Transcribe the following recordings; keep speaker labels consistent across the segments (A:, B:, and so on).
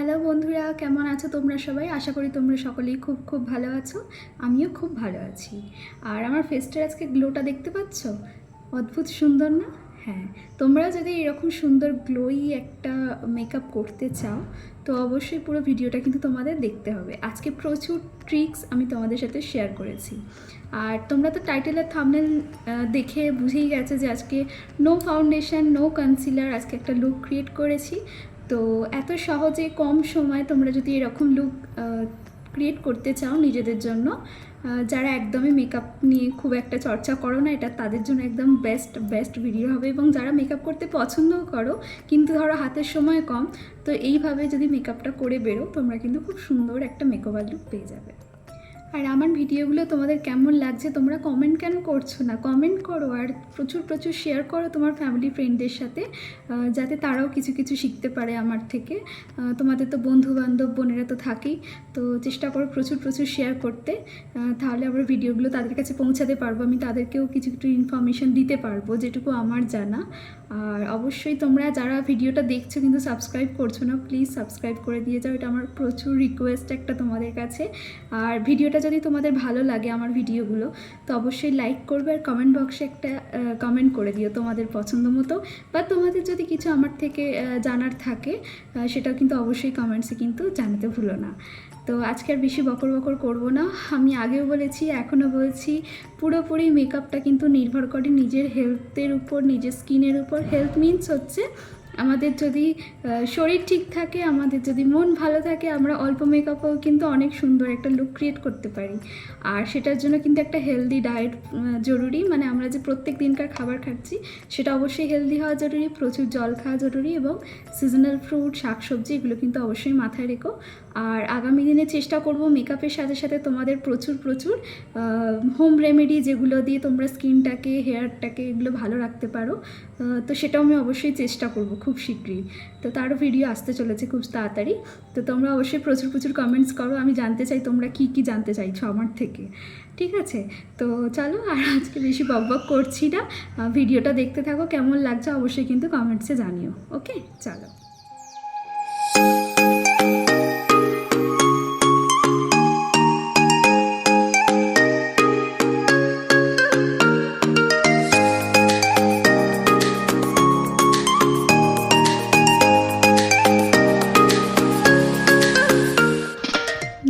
A: Hello বন্ধুরা, কেমন আছো তোমরা সবাই? আশা করি তোমরা সকলেই খুব খুব ভালো আছো। আমিও খুব ভালো আছি। আর আমার ফেসটার আজকে গ্লোটা দেখতে পাচ্ছ? অদ্ভুত সুন্দর না? হ্যাঁ, তোমরা যদি এরকম সুন্দর গ্লোই একটা মেকআপ করতে চাও তো অবশ্যই পুরো ভিডিওটা কিন্তু তোমাদের দেখতে হবে। আজকে প্রচুর ট্রিক্স আমি তোমাদের সাথে শেয়ার করেছি। আর তোমরা তো টাইটেল আর থাম্বনেল দেখে বুঝেই গেছো যে আজকে নো ফাউন্ডেশন নো কনসিলার আজকে একটা লুক ক্রিয়েট করেছি। তো এত সহজে কম সময় তোমরা যদি এরকম লুক ক্রিয়েট করতে চাও নিজেদের জন্য, যারা একদমই মেকআপ নিয়ে খুব একটা চর্চা করো না, এটা তাদের জন্য একদম বেস্ট ভিডিও হবে। এবং যারা মেকআপ করতে পছন্দও করো কিন্তু ধরো হাতের সময় কম, তো এইভাবে যদি মেকআপটা করে বেরো তোমরা কিন্তু খুব সুন্দর একটা মেকওভার লুক পেয়ে যাবে। আর আমার ভিডিওগুলো তোমাদের কেমন লাগছে তোমরা কমেন্ট কেন করছো না? কমেন্ট করো আর প্রচুর শেয়ার করো তোমার ফ্যামিলি ফ্রেন্ডদের সাথে, যাতে তারাও কিছু কিছু শিখতে পারে আমার থেকে। তোমাদের তো বন্ধু বান্ধব বোনেরা তো থাকেই, তো চেষ্টা করো প্রচুর শেয়ার করতে, তাহলে আবার ভিডিওগুলো তাদের কাছে পৌঁছাতে পারবো, আমি তাদেরকেও কিছু ইনফরমেশান দিতে পারবো যেটুকু আমার জানা। আর অবশ্যই তোমরা যারা ভিডিওটা দেখছো কিন্তু সাবস্ক্রাইব করছো না, প্লিজ সাবস্ক্রাইব করে দিয়ে যাও, এটা আমার প্রচুর রিকোয়েস্ট একটা তোমাদের কাছে। আর ভিডিওটা যদি তোমাদের ভালো লাগে আমার ভিডিওগুলো, তো অবশ্যই লাইক করবে আর কমেন্ট বক্সে একটা কমেন্ট করে দিও তোমাদের পছন্দ মতো, বা তোমাদের যদি কিছু আমার থেকে জানার থাকে সেটাও কিন্তু অবশ্যই কমেন্টসে কিন্তু জানাতে ভুলো না। তো আজকে আর বেশি বকর করবো না, আমি আগেও বলেছি এখনও বলছি, পুরোপুরি মেকআপটা কিন্তু নির্ভর করে নিজের হেলথের উপর, নিজের স্কিনের উপর। হেলথ মিনস হচ্ছে আমাদের যদি শরীর ঠিক থাকে, আমাদের যদি মন ভালো থাকে, আমরা অল্প মেকআপেও কিন্তু অনেক সুন্দর একটা লুক ক্রিয়েট করতে পারি। আর সেটার জন্য কিন্তু একটা হেলদি ডায়েট জরুরি, মানে আমরা যে প্রত্যেক দিনকার খাবার খাচ্ছি সেটা অবশ্যই হেলদি হওয়া জরুরি, প্রচুর জল খাওয়া জরুরি, এবং সিজনাল ফ্রুট শাকসবজি এগুলো কিন্তু অবশ্যই মাথায় রেখো। আর আগামী দিনে চেষ্টা করব মেকআপের সাথে সাথে তোমাদের প্রচুর হোম রেমেডি যেগুলো দিয়ে তোমরা স্কিনটাকে হেয়ারটাকে এগুলো ভালো রাখতে পারো, তো সেটাও আমি অবশ্যই চেষ্টা করব খুব শীঘ্রই। তো তারও ভিডিও আসতে চলেছে খুব তাড়াতাড়ি। তো তোমরা অবশ্যই প্রচুর কমেন্টস করো, আমি জানতে চাই তোমরা কি জানতে চাইছো আমার থেকে, ঠিক আছে? তো চলো আর আজকে বেশি বকবক করছি না, ভিডিওটা দেখতে থাকো, কেমন লাগছে অবশ্যই কিন্তু কমেন্টসে জানিও। ওকে, চলো।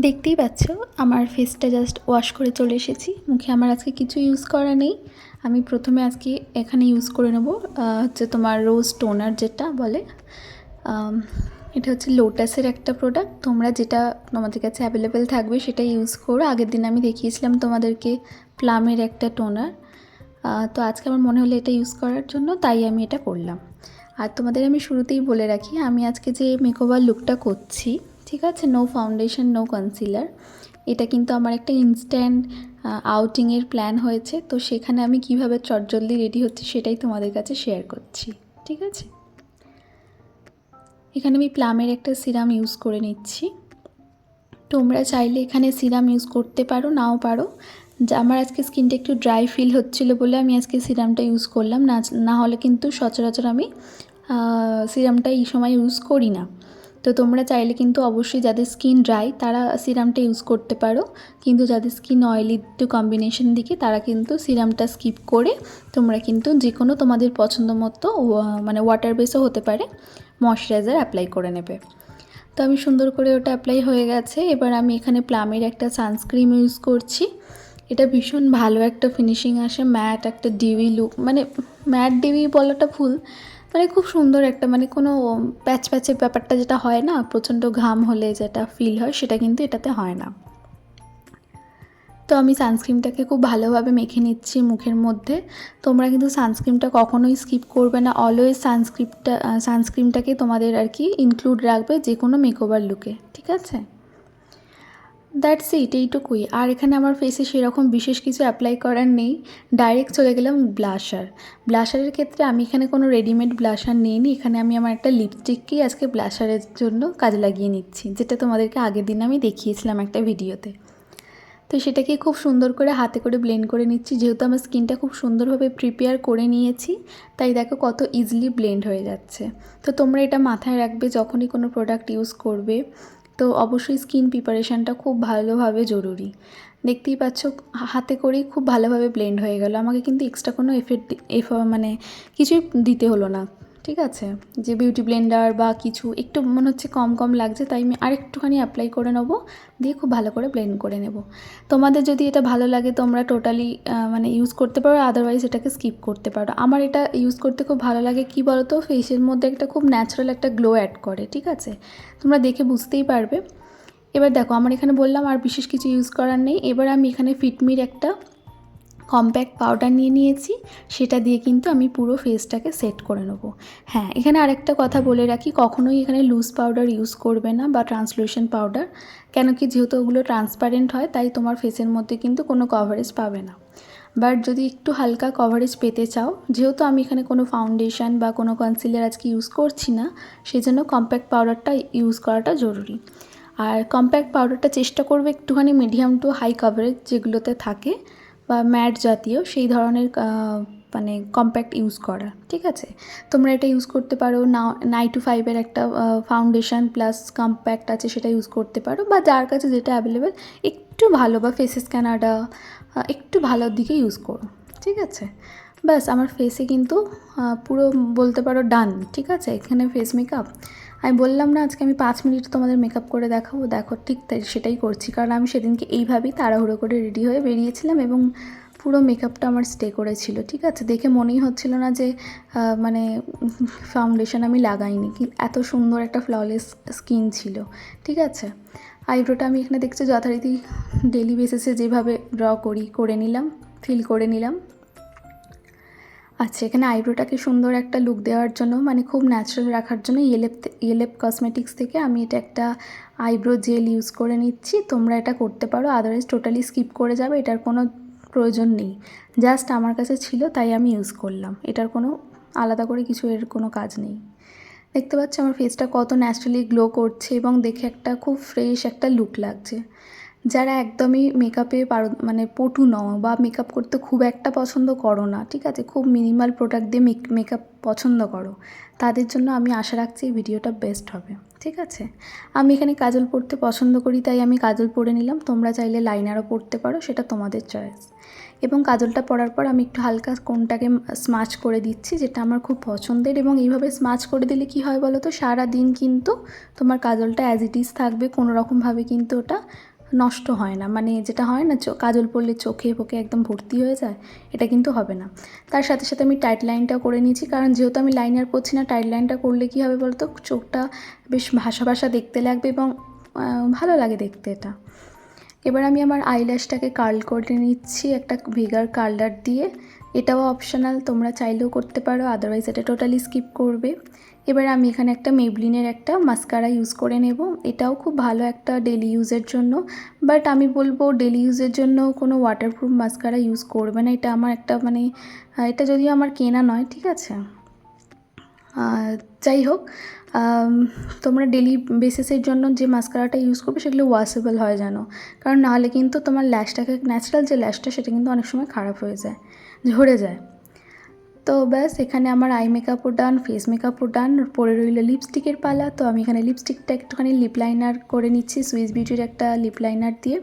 A: দেখতেই পাচ্ছ আমার ফেসটা জাস্ট ওয়াশ করে চলে এসেছি, মুখে আমার আজকে কিছু ইউজ করা নেই। আমি প্রথমে আজকে এখানে ইউজ করে নেব হচ্ছে তোমার রোজ টোনার যেটা বলে, এটা হচ্ছে লোটাসের একটা প্রোডাক্ট। তোমরা যেটা তোমাদের কাছে অ্যাভেলেবেল থাকবে সেটা ইউজ করো। আগের দিন আমি দেখিয়েছিলাম তোমাদেরকে প্লামের একটা টোনার, তো আজকে আমার মনে হলো এটা ইউজ করার জন্য, তাই আমি এটা করলাম। আর তোমাদের আমি শুরুতেই বলে রাখি, আমি আজকে যে মেকওভার লুকটা করছি, ঠিক আছে, নো ফাউন্ডেশন নো কনসিলার, এটা কিন্তু আমার একটা ইনস্ট্যান্ট আউটিংয়ের প্ল্যান হয়েছে। তো সেখানে আমি কিভাবে চটজলদি রেডি হচ্ছি সেটাই তোমাদের কাছে শেয়ার করছি, ঠিক আছে? এখানে আমি প্লামের একটা সিরাম ইউজ করে নিচ্ছি। তোমরা চাইলে এখানে সিরাম ইউজ করতে পারো, নাও পারো। আমার আজকে স্কিনটা একটু ড্রাই ফিল হচ্ছিলো বলে আমি আজকে সিরামটা ইউজ করলাম, না হলে কিন্তু সচরাচর আমি সিরামটা এই সময় ইউজ করি না। তো তোমরা চাইলে কিন্তু অবশ্যই যাদের স্কিন ড্রাই তারা সিরামটা ইউজ করতে পারো, কিন্তু যাদের স্কিন অয়েলি একটু কম্বিনেশন দিকে তারা কিন্তু সিরামটা স্কিপ করে তোমরা কিন্তু যে কোনো তোমাদের পছন্দ মতো মানে ওয়াটার বেসও হতে পারে ময়শ্চারাইজার অ্যাপ্লাই করে নেবে। তো আমি সুন্দর করে ওটা অ্যাপ্লাই হয়ে গেছে। এবার আমি এখানে প্লামের একটা সানস্ক্রিন ইউজ করছি, এটা ভীষণ ভালো একটা ফিনিশিং আসে, ম্যাট একটা ডিউই লুক, মানে ম্যাট ডিউই বলাটা ভুল, মানে খুব সুন্দর একটা, মানে কোনো প্যাচের ব্যাপারটা যেটা হয় না প্রচণ্ড ঘাম হলে যেটা ফিল হয় সেটা কিন্তু এটাতে হয় না। তো আমি সানস্ক্রিনটাকে খুব ভালোভাবে মেখে নিচ্ছি মুখের মধ্যে। তোমরা কিন্তু সানস্ক্রিনটা কখনোই স্কিপ করবে না, অলওয়েজ সানস্ক্রিনটাকে তোমাদের আর কি ইনক্লুড রাখবে যে কোনো মেকওভার লুকে, ঠিক আছে? দ্যাটস ইট, এইটুকুই। আর এখানে আমার ফেসে সেরকম বিশেষ কিছু অ্যাপ্লাই করার নেই, ডাইরেক্ট চলে গেলাম ব্লাশারের ক্ষেত্রে আমি এখানে কোনো রেডিমেড ব্লাশার নিইনি, এখানে আমি আমার একটা লিপস্টিককেই আজকে ব্লাশারের জন্য কাজে লাগিয়ে নিচ্ছি, যেটা তোমাদেরকে আগের দিন আমি দেখিয়েছিলাম একটা ভিডিওতে। তো সেটাকে খুব সুন্দর করে হাতে করে ব্লেন্ড করে নিচ্ছি। যেহেতু আমার স্কিনটা খুব সুন্দরভাবে প্রিপেয়ার করে নিয়েছি, তাই দেখো কত ইজিলি ব্লেন্ড হয়ে যাচ্ছে। তো তোমরা এটা মাথায় রাখবে যখনই কোনো প্রোডাক্ট ইউজ করবে, তো অবশ্যই স্কিন প্রিপারেশানটা খুব ভালোভাবে জরুরি। দেখতেই পাচ্ছ হাতে করেই খুব ভালোভাবে ব্লেন্ড হয়ে গেল। আমাকে কিন্তু এক্সট্রা কোনো মানে কিছুই দিতে হলো না, ঠিক আছে। যে বিউটি ব্লেন্ডার বা কিছু একটু মনে হচ্ছে কম কম লাগছে, তাই আমি আরেকটুখানি অ্যাপ্লাই করে নেবো, দিয়ে খুব ভালো করে ব্লেন্ড করে নেব। তোমাদের যদি এটা ভালো লাগে তোমরা টোটালি মানে ইউজ করতে পারো, আদারওয়াইজ এটাকে স্কিপ করতে পারো। আমার এটা ইউজ করতে খুব ভালো লাগে। কি বলো তো, ফেসের মধ্যে একটা খুব ন্যাচারাল একটা গ্লো অ্যাড করে, ঠিক আছে। তোমরা দেখে বুঝতেই পারবে। এবার দেখো আমার এখানে বললাম আর বিশেষ কিছু ইউজ করার নেই। এবার আমি এখানে ফিটমির একটা কম্প্যাক্ট পাউডার নিয়ে নিয়েছি, সেটা দিয়ে কিন্তু আমি পুরো ফেসটাকে সেট করে নেব। হ্যাঁ, এখানে আরেকটা কথা বলে রাখি, কখনোই এখানে লুজ পাউডার ইউজ করবে না বা ট্রান্সলুশন পাউডার, কেন কি যেহেতু ওগুলো ট্রান্সপারেন্ট হয়, তাই তোমার ফেসের মধ্যে কিন্তু কোনো কভারেজ পাবে না। বাট যদি একটু হালকা কভারেজ পেতে চাও, যেহেতু আমি এখানে কোনো ফাউন্ডেশন বা কোনো কনসিলার আজকে ইউজ করছি না, সেই জন্য কম্প্যাক্ট পাউডারটা ইউজ করাটা জরুরি। আর কম্প্যাক্ট পাউডারটা চেষ্টা করবে একটুখানি মিডিয়াম টু হাই কভারেজ যেগুলোতে থাকে বা ম্যাট জাতীয় সেই ধরনের মানে কম্প্যাক্ট ইউজ করা, ঠিক আছে। তোমরা এটা ইউজ করতে পারো, 9to5 একটা ফাউন্ডেশন প্লাস কম্প্যাক্ট আছে, সেটা ইউজ করতে পারো, বা যার কাছে যেটা অ্যাভেলেবেল একটু ভালো, বা ফেসেস কানাডা একটু ভালোর দিকে ইউজ করো, ঠিক আছে। ব্যাস আমার ফেসে কিন্তু পুরো বলতে পারো ডান, ঠিক আছে। এখানে ফেস মেকআপ আমি বললাম না আজকে আমি 5 মিনিট তোমাদের মেকআপ করে দেখাবো, দেখো ঠিক তাই সেটাই করছি, কারণ আমি সেদিনকে এইভাবেই তাড়াহুড়ো করে রেডি হয়ে বেরিয়েছিলাম এবং পুরো মেকআপটা আমার স্টে করেছিল, ঠিক আছে। দেখে মনেই হচ্ছিল না যে মানে ফাউন্ডেশন আমি লাগাইনি, কি এত সুন্দর একটা ফ্ললেস স্কিন ছিল, ঠিক আছে। আইব্রোটা আমি এখানে দেখছি যথারীতি ডেলি বেসিসে যেভাবে ড্র করি করে নিলাম, ফিল করে নিলাম। আচ্ছা, এখানে আইব্রোটাকে সুন্দর একটা লুক দেওয়ার জন্য, মানে খুব ন্যাচারাল রাখার জন্য ইয়েলেপ কসমেটিক্স থেকে আমি এটা একটা আইব্রো জেল ইউজ করে নিচ্ছি। তোমরা এটা করতে পারো, আদারওয়াইজ টোটালি স্কিপ করে যাবে, এটার কোনো প্রয়োজন নেই। জাস্ট আমার কাছে ছিল তাই আমি ইউজ করলাম, এটার কোনো আলাদা করে কিছু এর কোনো কাজ নেই। দেখতে পাচ্ছ আমার ফেসটা কত ন্যাচারালি গ্লো করছে এবং দেখে একটা খুব ফ্রেশ একটা লুক লাগছে। যারা একদমই মেকআপে মানে পটু নও বা মেকআপ করতে খুব একটা পছন্দ করো না, ঠিক আছে, খুব মিনিমাল প্রোডাক্ট দিয়ে মেকআপ পছন্দ করো, তাদের জন্য আমি আশা রাখছি এই ভিডিওটা বেস্ট হবে, ঠিক আছে। আমি এখানে কাজল পরতে পছন্দ করি, তাই আমি কাজল পরে নিলাম। তোমরা চাইলে লাইনারও পরতে পারো, সেটা তোমাদের চয়েস। এবং কাজলটা পরার পর আমি একটু হালকা কোনটাকে স্মাচ করে দিচ্ছি, যেটা আমার খুব পছন্দের। এবং এইভাবে স্মাচ করে দিলে কি হয় বলো তো, সারা দিন কিন্তু তোমার কাজলটা অ্যাজ ইট ইজ থাকবে, কোনো রকমভাবে কিন্তু ওটা নষ্ট হয় না। মানে যেটা হয় না কাজল পরলে চোখে ফোকে একদম ভর্তি হয়ে যায়, এটা কিন্তু হবে না। তার সাথে সাথে আমি টাইট লাইনটাও করে নিয়েছি, কারণ যেহেতু আমি লাইনার পরছি না, টাইট লাইনটা করলে কী হবে বলো তো, চোখটা বেশ ভাসা ভাসা দেখতে লাগবে এবং ভালো লাগে দেখতে এটা। এবার আমি আমার আইল্যাশটাকে কার্ল করে নিচ্ছি একটা ভিগার কার্লার দিয়ে। এটাও অপশনাল, তোমরা চাইলেও করতে পারো, আদারওয়াইজ এটা টোটালি স্কিপ করবে। এবার আমি এখানে একটা মেবলিনের একটা মাস্কারা ইউজ করে নেব। এটাও খুব ভালো একটা ডেলি ইউজের জন্য, বাট আমি বলবো ডেলি ইউজের জন্য কোনো ওয়াটারপ্রুফ মাস্কারা ইউজ করবে না। এটা আমার একটা মানে এটা যদিও আমার কেনা নয়, ঠিক আছে। যাই হোক, তোমরা ডেলি বেসিসের জন্য যে মাস্কারাটা ইউজ করবে সেগুলো ওয়াশেবল হয় জানো, কারণ নাহলে কিন্তু তোমার ল্যাশটাকে, ন্যাচারাল যে ল্যাশটা সেটা কিন্তু অনেক সময় খারাপ হয়ে যায়, ঝরে যায়। তো ব্যাস এখানে আমার আই মেকআপও ডান, ফেস মেকআপও ডান, পরে রইল লিপস্টিকের পালা। তো আমি এখানে লিপস্টিকটা একটুখানি লিপ লাইনার করে নিচ্ছি সুইস বিউটির একটা লিপ লাইনার দিয়ে।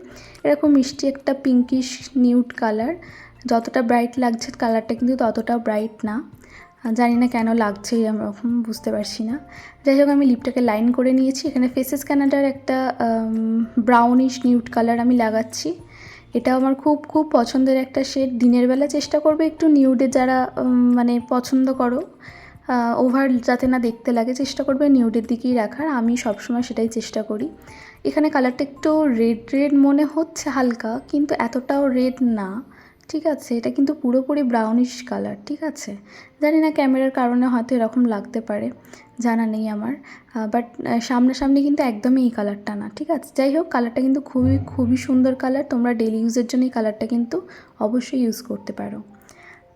A: এরকম মিষ্টি একটা পিঙ্কিশ নিউড কালার, যতটা ব্রাইট লাগছে কালারটা কিন্তু ততটাও ব্রাইট না, জানি না কেন লাগছে এরকম, বুঝতে পারছি না। যাই হোক আমি লিপটাকে লাইন করে নিয়েছি। এখানে ফেসেস কানাডার একটা ব্রাউনিশ নিউড কালার আমি লাগাচ্ছি। এটাও আমার খুব খুব পছন্দের একটা শেড। দিনের বেলা চেষ্টা করবে একটু নিউডে, যারা মানে পছন্দ করো ওভার যাতে না দেখতে লাগে, চেষ্টা করবে নিউডের দিকেই রাখার। আমি সবসময় সেটাই চেষ্টা করি। এখানে কালারটা একটু রেড রেড মনে হচ্ছে হালকা, কিন্তু এতটাও রেড না, ঠিক আছে। এটা কিন্তু পুরোপুরি ব্রাউনিশ কালার, ঠিক আছে। জানি না ক্যামেরার কারণে হয়তো এরকম লাগতে পারে, জানা নেই আমার, বাট সামনাসামনি কিন্তু একদমই এই কালারটা না, ঠিক আছে। যাই হোক কালারটা কিন্তু খুবই খুবই সুন্দর কালার, তোমরা ডেলি ইউজের জন্য এই কালারটা কিন্তু অবশ্যই ইউজ করতে পারো।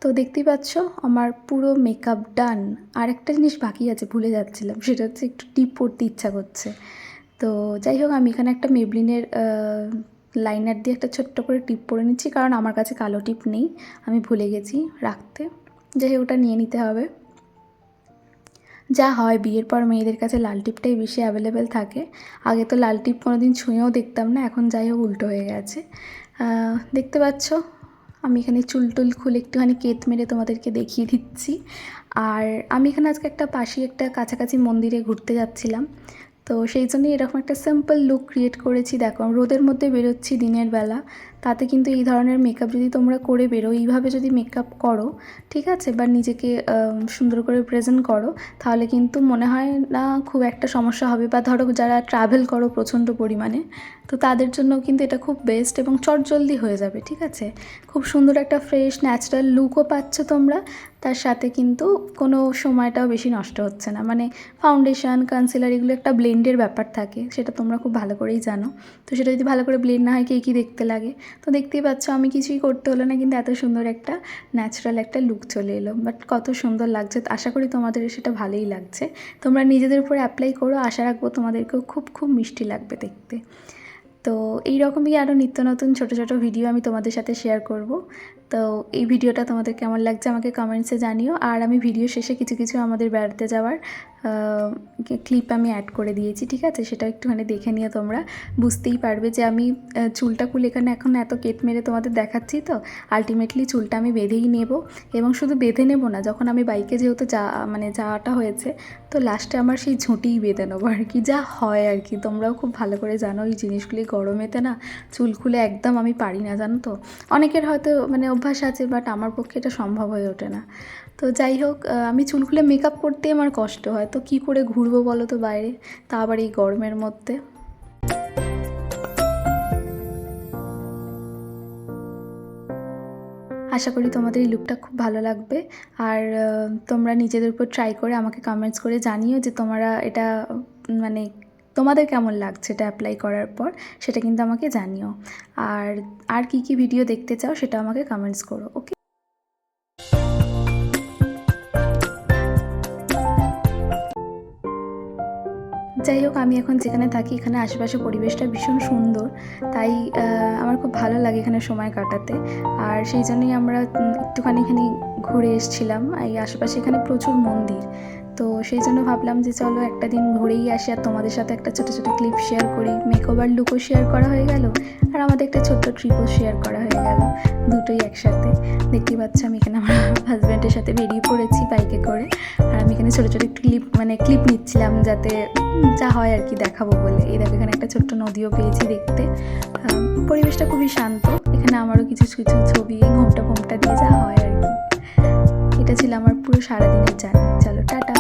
A: তো দেখতেই পাচ্ছ আমার পুরো মেকআপ ডান। আর একটা জিনিস বাকি আছে, ভুলে যাচ্ছিলাম, সেটা হচ্ছে একটু টিপ পরতে ইচ্ছা করছে। তো যাই হোক আমি এখানে একটা মেবলিনের লাইনার দিয়ে একটা ছোট্ট করে টিপ পরে নিচ্ছি, কারণ আমার কাছে কালো টিপ নেই, আমি ভুলে গেছি রাখতে। যাই হোক, ওটা নিয়ে নিতে হবে। যা হয় বিয়ের পর মেয়েদের কাছে লাল টিপটাই বেশি অ্যাভেলেবেল থাকে। আগে তো লাল টিপ কোনো দিন ছুঁয়েও দেখতাম না, এখন যাই হোক উল্টো হয়ে গেছে। দেখতে পাচ্ছ আমি এখানে চুল টুল খুলে একটুখানি কেত মেরে তোমাদেরকে দেখিয়ে দিচ্ছি। আর আমি এখানে আজকে একটা পাশে একটা কাছাকাছি মন্দিরে ঘুরতে যাচ্ছিলাম, তো সেই জন্যই এরকম একটা সিম্পল লুক ক্রিয়েট করেছি। দেখো রোদের মধ্যে বেরোচ্ছি দিনের বেলা, তাতে কিন্তু এই ধরনের মেকআপ যদি তোমরা করে বেরো, এইভাবে যদি মেকআপ করো ঠিক আছে, বা নিজেকে সুন্দর করে প্রেজেন্ট করো, তাহলে কিন্তু মনে হয় না খুব একটা সমস্যা হবে। বা ধরো যারা ট্রাভেল করো প্রচণ্ড পরিমাণে, তো তাদের জন্য কিন্তু এটা খুব বেস্ট এবং চটজলদি হয়ে যাবে। ঠিক আছে, খুব সুন্দর একটা ফ্রেশ ন্যাচারাল লুকও পাচ্ছ তোমরা, তার সাথে কিন্তু কোনো সময়টাও বেশি নষ্ট হচ্ছে না। মানে ফাউন্ডেশন কনসিলার এগুলো একটা ব্লেন্ডের ব্যাপার থাকে, সেটা তোমরা খুব ভালো করেই জানো। তো সেটা যদি ভালো করে ব্লেন্ড না হয় কী দেখতে লাগে। তো দেখতেই পাচ্ছ আমি কিছুই করতে হলো না, কিন্তু এত সুন্দর একটা ন্যাচারাল একটা লুক চলে এলো। বাট কত সুন্দর লাগছে, আশা করি তোমাদের সেটা ভালোই লাগছে। তোমরা নিজেদের উপর অ্যাপ্লাই করো, আশা রাখবো তোমাদেরকেও খুব খুব মিষ্টি লাগবে দেখতে। তো এই রকমই আরও নিত্য নতুন ছোটো ছোটো ভিডিও আমি তোমাদের সাথে শেয়ার করব। তো এই ভিডিওটা তোমাদের কেমন লাগছে আমাকে কমেন্টসে জানিও। আর আমি ভিডিও শেষে কিছু কিছু আমাদের বেড়াতে যাওয়ার ক্লিপ আমি অ্যাড করে দিয়েছি, ঠিক আছে, সেটা একটুখানি দেখে নিয়ে তোমরা বুঝতেই পারবে যে আমি চুলটা খুলে এখানে এখন এত কেট মেরে তোমাদের দেখাচ্ছি। তো আলটিমেটলি চুলটা আমি বেঁধেই নেব, এবং শুধু বেঁধে নেব না, যখন আমি বাইকে যেহেতু যাওয়াটা হয়েছে, তো লাস্টে আমার সেই ঝুঁটিই বেঁধে নেবো আর কি, যা হয় আর কি। তোমরাও খুব ভালো করে জানো এই জিনিসগুলি, গরমেতে না চুল খুলে একদম আমি পারি না, জানো তো। অনেকের হয়তো মানে অভ্যাস আছে, বাট আমার পক্ষে এটা সম্ভব হয়ে ওঠে না। তো যাই হোক, আমি চুল খুলে মেকআপ করতেই আমার কষ্ট হয়, তো কী করে ঘুরবো বলো তো বাইরে, তা আবার এই গরমের মধ্যে। আশা করি তোমাদের এই লুকটা খুব ভালো লাগবে। আর তোমরা নিজেদের উপর ট্রাই করে আমাকে কমেন্টস করে জানিও যে তোমরা এটা মানে তোমাদের কেমন লাগছে এটা অ্যাপ্লাই করার পর, সেটা কিন্তু আমাকে জানিও। আর আর কী ভিডিও দেখতে চাও সেটা আমাকে কমেন্টস করো, ওকে। যাই হোক, আমি এখন যেখানে থাকি এখানে আশেপাশে পরিবেশটা ভীষণ সুন্দর, তাই আমার খুব ভালো লাগে এখানে সময় কাটাতে। আর সেই জন্যই আমরা একটুখানি এখানে ঘুরে এসেছিলাম। এই আশেপাশে এখানে প্রচুর মন্দির, তো সেই জন্য ভাবলাম যে চলো একটা দিন ঘুরেই আসি, আর তোমাদের সাথে একটা ছোটো ছোটো ক্লিপ শেয়ার করি। মেকওভার লুকও শেয়ার করা হয়ে গেল, আর আমাদের একটা ছোট্ট ট্রিপও শেয়ার করা হয়ে গেল, দুটোই একসাথে। দেখতেই পাচ্ছ আমি এখানে আমার হাজব্যান্ডের সাথে বেরিয়ে পড়েছি বাইকে করে, আর আমি এখানে ছোটো ছোটো ক্লিপ নিচ্ছিলাম, যাতে যা হয় আর কি দেখাবো বলে। এই দেখো এখানে একটা ছোট্ট নদীও পেয়েছি দেখতে। পরিবেশটা খুবই শান্ত, এখানে আমারও কিছু কিছু ছবি ঘোমটা দিয়ে যা হয় আর কি। এটা ছিল আমার পুরো সারাদিনের জার্নি। চলো টাটা।